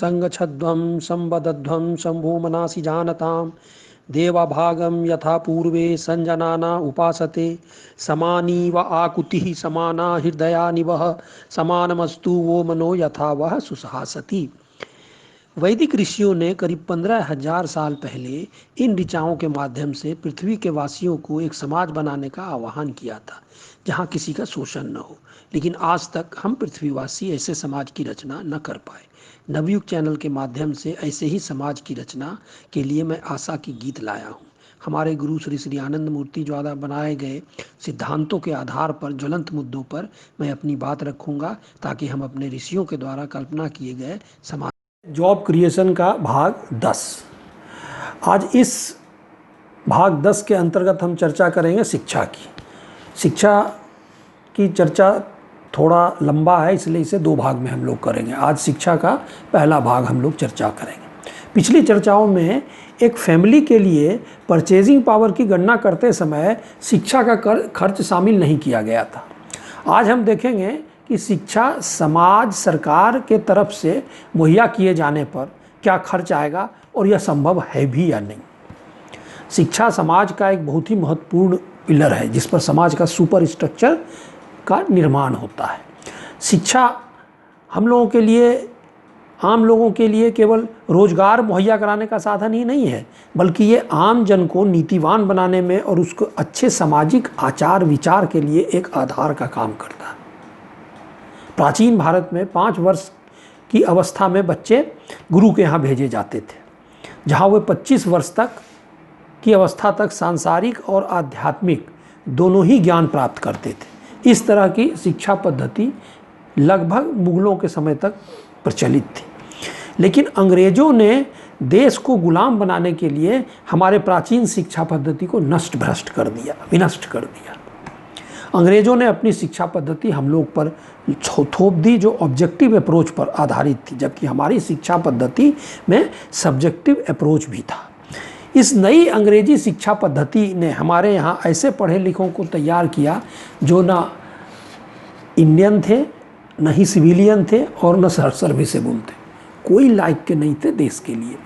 संगच्छध्वं संवदध्वं शंभुमनासि जानतां देवाभागं यथा पूर्वे संजनाना उपासते समानी व आकुतिः समाना हृदयानिवः समानमस्तु वो मनो यथा वह सुसहासति। वैदिक ऋषियों ने करीब 15,000 साल पहले इन ऋचाओं के माध्यम से पृथ्वी के वासियों को एक समाज बनाने का आह्वान किया था जहाँ किसी का शोषण न हो। लेकिन आज तक हम पृथ्वीवासी ऐसे समाज की रचना न कर पाए। नवयुग चैनल के माध्यम से ऐसे ही समाज की रचना के लिए मैं आशा की गीत लाया हूँ। हमारे गुरु श्री श्री आनंद मूर्ति द्वारा बनाए गए सिद्धांतों के आधार पर ज्वलंत मुद्दों पर मैं अपनी बात रखूंगा ताकि हम अपने ऋषियों के द्वारा कल्पना किए गए समाज। जॉब क्रिएशन का भाग 10। आज इस भाग 10 के अंतर्गत हम चर्चा करेंगे शिक्षा की। शिक्षा की चर्चा थोड़ा लंबा है, इसलिए इसे 2 भाग में हम लोग करेंगे। आज शिक्षा का पहला भाग हम लोग चर्चा करेंगे। पिछली चर्चाओं में एक फैमिली के लिए परचेजिंग पावर की गणना करते समय शिक्षा का खर्च शामिल नहीं किया गया था। आज हम देखेंगे कि शिक्षा समाज सरकार के तरफ से मुहैया किए जाने पर क्या खर्च आएगा और यह संभव है भी या नहीं। शिक्षा समाज का एक बहुत ही महत्वपूर्ण पिलर है जिस पर समाज का सुपर स्ट्रक्चर का निर्माण होता है। शिक्षा हम लोगों के लिए, आम लोगों के लिए केवल रोजगार मुहैया कराने का साधन ही नहीं है, बल्कि ये आम जन को नीतिवान बनाने में और उसको अच्छे सामाजिक आचार विचार के लिए एक आधार का काम करता है। प्राचीन भारत में 5 वर्ष की अवस्था में बच्चे गुरु के यहाँ भेजे जाते थे, जहाँ वे 25 वर्ष तक की अवस्था तक सांसारिक और आध्यात्मिक दोनों ही ज्ञान प्राप्त करते थे। इस तरह की शिक्षा पद्धति लगभग मुगलों के समय तक प्रचलित थी। लेकिन अंग्रेजों ने देश को गुलाम बनाने के लिए हमारे प्राचीन शिक्षा पद्धति को नष्ट भ्रष्ट कर दिया, विनष्ट कर दिया। अंग्रेजों ने अपनी शिक्षा पद्धति हम लोग पर थोप दी जो ऑब्जेक्टिव अप्रोच पर आधारित थी, जबकि हमारी शिक्षा पद्धति में सब्जेक्टिव अप्रोच भी था। इस नई अंग्रेजी शिक्षा पद्धति ने हमारे यहाँ ऐसे पढ़े लिखों को तैयार किया जो ना इंडियन थे, न ही सिविलियन थे और न सर्विसेबल थे। कोई लायक के नहीं थे देश के लिए।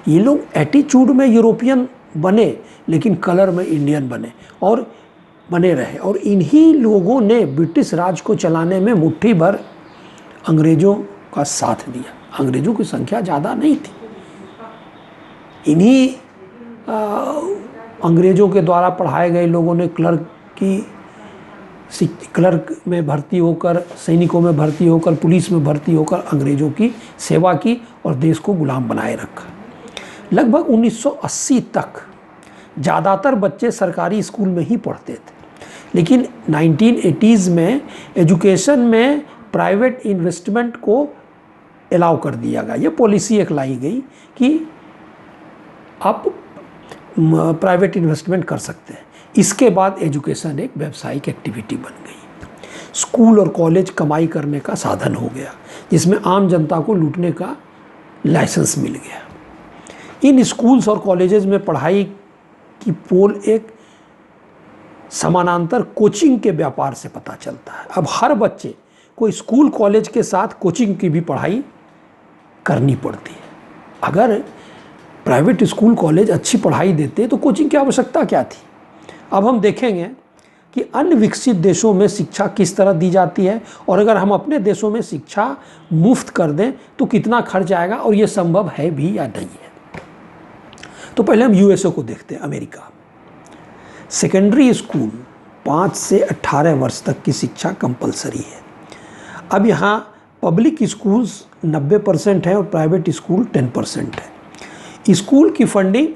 ये लोग एटीट्यूड में यूरोपियन बने लेकिन कलर में इंडियन बने रहे। और इन्हीं लोगों ने ब्रिटिश राज को चलाने में मुट्ठी भर अंग्रेज़ों का साथ दिया। अंग्रेज़ों की संख्या ज़्यादा नहीं थी। इन्हीं अंग्रेज़ों के द्वारा पढ़ाए गए लोगों ने क्लर्क में भर्ती होकर, सैनिकों में भर्ती होकर, पुलिस में भर्ती होकर अंग्रेज़ों की सेवा की और देश को गुलाम बनाए रखा। लगभग 1980 तक ज़्यादातर बच्चे सरकारी स्कूल में ही पढ़ते थे। लेकिन 1980s में एजुकेशन में प्राइवेट इन्वेस्टमेंट को अलाउ कर दिया गया। ये पॉलिसी एक लाई गई कि आप प्राइवेट इन्वेस्टमेंट कर सकते हैं। इसके बाद एजुकेशन एक व्यावसायिक एक्टिविटी बन गई। स्कूल और कॉलेज कमाई करने का साधन हो गया, जिसमें आम जनता को लूटने का लाइसेंस मिल गया। इन स्कूल्स और कॉलेजेस में पढ़ाई की पोल एक समानांतर कोचिंग के व्यापार से पता चलता है। अब हर बच्चे को स्कूल कॉलेज के साथ कोचिंग की भी पढ़ाई करनी पड़ती है। अगर प्राइवेट स्कूल कॉलेज अच्छी पढ़ाई देते तो कोचिंग की आवश्यकता क्या थी। अब हम देखेंगे कि अन्य विकसित देशों में शिक्षा किस तरह दी जाती है और अगर हम अपने देशों में शिक्षा मुफ्त कर दें तो कितना खर्च आएगा और ये संभव है भी या नहीं है। तो पहले हम यूएसए को देखते हैं, अमेरिका। सेकेंडरी स्कूल 5 से 18 वर्ष तक की शिक्षा कंपलसरी है। अब यहाँ पब्लिक स्कूल्स 90% है और प्राइवेट स्कूल 10% है। स्कूल की फंडिंग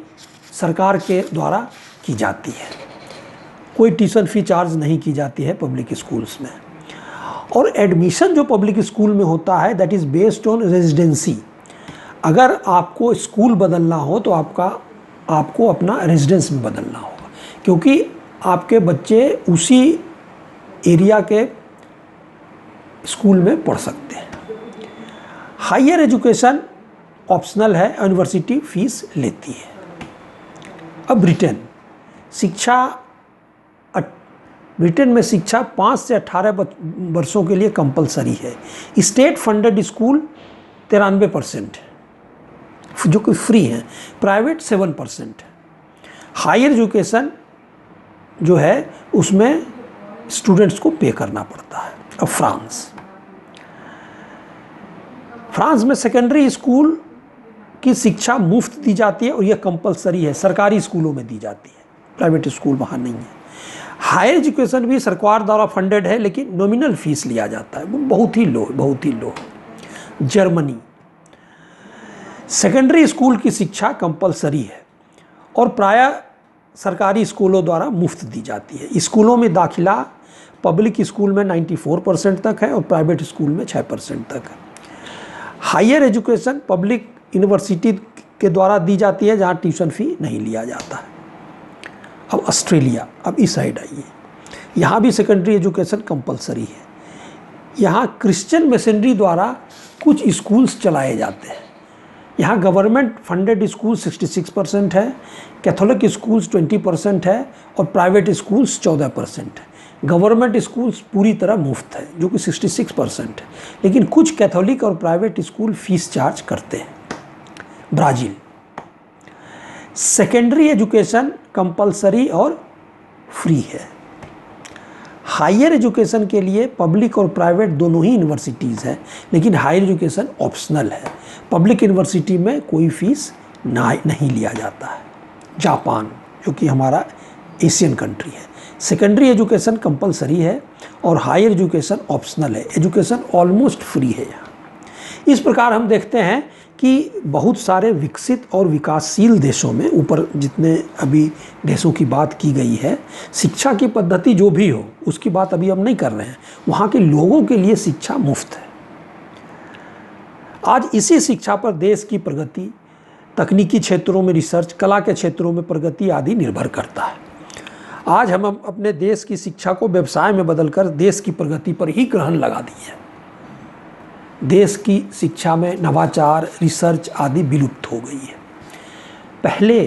सरकार के द्वारा की जाती है। कोई ट्यूशन फी चार्ज नहीं की जाती है पब्लिक स्कूल्स में। और एडमिशन जो पब्लिक स्कूल में होता है that is based on residency. अगर आपको स्कूल बदलना हो तो आपको अपना रेजिडेंस में बदलना होगा, क्योंकि आपके बच्चे उसी एरिया के स्कूल में पढ़ सकते हैं। हायर एजुकेशन ऑप्शनल है, यूनिवर्सिटी फीस लेती है। अब ब्रिटेन में शिक्षा 5 से 18 वर्षों के लिए कंपलसरी है। स्टेट फंडेड स्कूल 93% है। जो कि फ्री हैं, प्राइवेट 7% है। हायर एजुकेशन जो है उसमें स्टूडेंट्स को पे करना पड़ता है। अब फ्रांस में सेकेंडरी स्कूल की शिक्षा मुफ्त दी जाती है और यह कंपलसरी है, सरकारी स्कूलों में दी जाती है, प्राइवेट स्कूल वहाँ नहीं है। हायर एजुकेशन भी सरकार द्वारा फंडेड है लेकिन नॉमिनल फीस लिया जाता है, वो बहुत ही लो। जर्मनी, सेकेंडरी स्कूल की शिक्षा कंपलसरी है और प्रायः सरकारी स्कूलों द्वारा मुफ्त दी जाती है। स्कूलों में दाखिला पब्लिक स्कूल में 94% तक है और प्राइवेट स्कूल में 6% तक है। हायर एजुकेशन पब्लिक यूनिवर्सिटी के द्वारा दी जाती है जहाँ ट्यूशन फ़ी नहीं लिया जाता है। अब ऑस्ट्रेलिया, अब इस साइड आइए, यहाँ भी सेकेंडरी एजुकेशन कंपलसरी है। यहाँ क्रिश्चियन मिशनरी द्वारा कुछ स्कूल्स चलाए जाते हैं। यहाँ गवर्नमेंट फंडेड स्कूल 66% है, कैथोलिक स्कूल्स 20% है और प्राइवेट स्कूल्स 14% है। गवर्नमेंट स्कूल्स पूरी तरह मुफ्त है जो कि 66% है, लेकिन कुछ कैथोलिक और प्राइवेट स्कूल फीस चार्ज करते हैं। ब्राज़ील, सेकेंडरी एजुकेशन कंपलसरी और फ्री है। हायर एजुकेशन के लिए पब्लिक और प्राइवेट दोनों ही यूनिवर्सिटीज़ हैं, लेकिन हायर एजुकेशन ऑप्शनल है। पब्लिक यूनिवर्सिटी में कोई फीस नहीं लिया जाता है। जापान, जो कि हमारा एशियन कंट्री है, सेकेंडरी एजुकेशन कंपलसरी है और हायर एजुकेशन ऑप्शनल है। एजुकेशन ऑलमोस्ट फ्री है यहाँ। इस प्रकार हम देखते हैं कि बहुत सारे विकसित और विकासशील देशों में, ऊपर जितने अभी देशों की बात की गई है, शिक्षा की पद्धति जो भी हो उसकी बात अभी हम नहीं कर रहे हैं, वहाँ के लोगों के लिए शिक्षा मुफ्त है। आज इसी शिक्षा पर देश की प्रगति, तकनीकी क्षेत्रों में रिसर्च, कला के क्षेत्रों में प्रगति आदि निर्भर करता है। आज हम अपने देश की शिक्षा को व्यवसाय में बदलकर देश की प्रगति पर ही ग्रहण लगा दी है। देश की शिक्षा में नवाचार, रिसर्च आदि विलुप्त हो गई है। पहले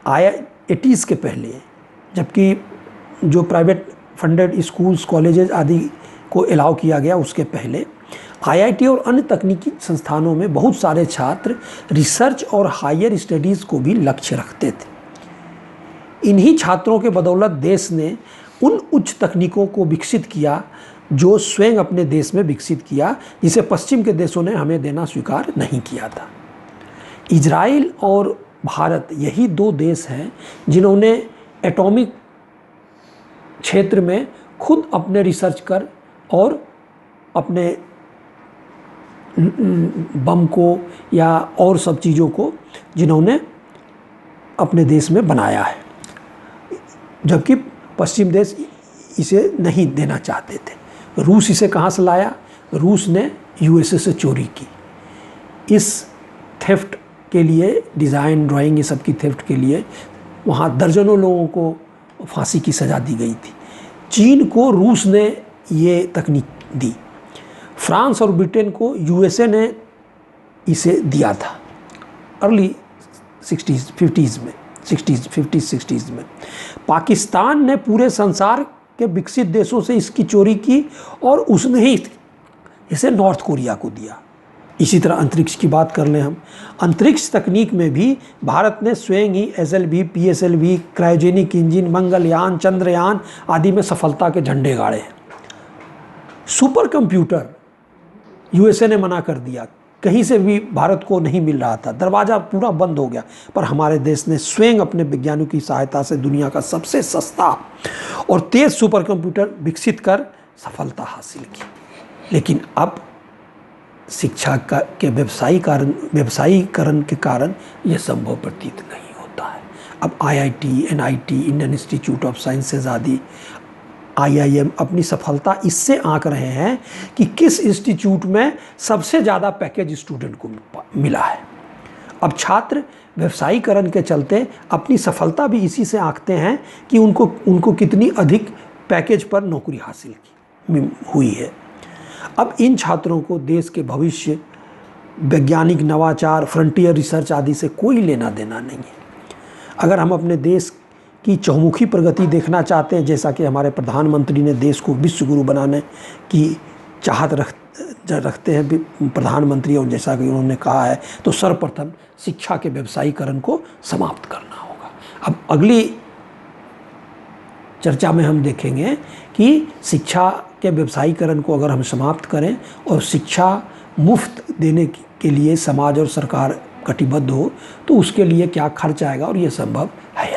80s के पहले, जबकि जो प्राइवेट फंडेड स्कूल्स, कॉलेजेस आदि को अलाउ किया गया, उसके पहले IIT और अन्य तकनीकी संस्थानों में बहुत सारे छात्र रिसर्च और हायर स्टडीज़ को भी लक्ष्य रखते थे। इन्हीं छात्रों के बदौलत देश ने उन उच्च तकनीकों को विकसित किया जो स्वयं अपने देश में विकसित किया, जिसे पश्चिम के देशों ने हमें देना स्वीकार नहीं किया था। इजराइल और भारत यही दो देश हैं जिन्होंने एटॉमिक क्षेत्र में खुद अपने रिसर्च कर और अपने बम को या और सब चीज़ों को जिन्होंने अपने देश में बनाया है, जबकि पश्चिम देश इसे नहीं देना चाहते थे। रूस इसे कहाँ से लाया? रूस ने USA से चोरी की। इस थेफ्ट के लिए, डिज़ाइन, ड्राइंग, ये सब की थेफ्ट के लिए वहाँ दर्जनों लोगों को फांसी की सज़ा दी गई थी। चीन को रूस ने ये तकनीक दी। फ्रांस और ब्रिटेन को USA ने इसे दिया था अर्ली 50s में। पाकिस्तान ने पूरे संसार के विकसित देशों से इसकी चोरी की और उसने ही इसे नॉर्थ कोरिया को दिया। इसी तरह अंतरिक्ष की बात कर लें हम, अंतरिक्ष तकनीक में भी भारत ने स्वयं ही SLV, PSLV, cryogenic engine, Mangalyaan, Chandrayaan आदि में सफलता के झंडे गाड़े हैं। सुपर कंप्यूटर USA ने मना कर दिया, कहीं से भी भारत को नहीं मिल रहा था, दरवाज़ा पूरा बंद हो गया, पर हमारे देश ने स्वयं अपने वैज्ञानिकों की सहायता से दुनिया का सबसे सस्ता और तेज़ सुपर कंप्यूटर विकसित कर सफलता हासिल की। लेकिन अब शिक्षा के व्यवसायीकरण के कारण यह संभव प्रतीत नहीं होता है। अब IIT, NIT, Indian institute of sciences आदि, IIM अपनी सफलता इससे आंक रहे हैं कि किस इंस्टीट्यूट में सबसे ज़्यादा पैकेज स्टूडेंट को मिला है। अब छात्र व्यवसायीकरण के चलते अपनी सफलता भी इसी से आंकते हैं कि उनको कितनी अधिक पैकेज पर नौकरी हासिल हुई है। अब इन छात्रों को देश के भविष्य, वैज्ञानिक नवाचार, फ्रंटियर रिसर्च आदि से कोई लेना देना नहीं है। अगर हम अपने देश की चहुमुखी प्रगति देखना चाहते हैं, जैसा कि हमारे प्रधानमंत्री ने देश को विश्व गुरु बनाने की चाहत जब रखते हैं प्रधानमंत्री, और जैसा कि उन्होंने कहा है, तो सर्वप्रथम शिक्षा के व्यवसायीकरण को समाप्त करना होगा। अब अगली चर्चा में हम देखेंगे कि शिक्षा के व्यवसायीकरण को अगर हम समाप्त करें और शिक्षा मुफ्त देने के लिए समाज और सरकार कटिबद्ध हो, तो उसके लिए क्या खर्च आएगा और ये संभव है।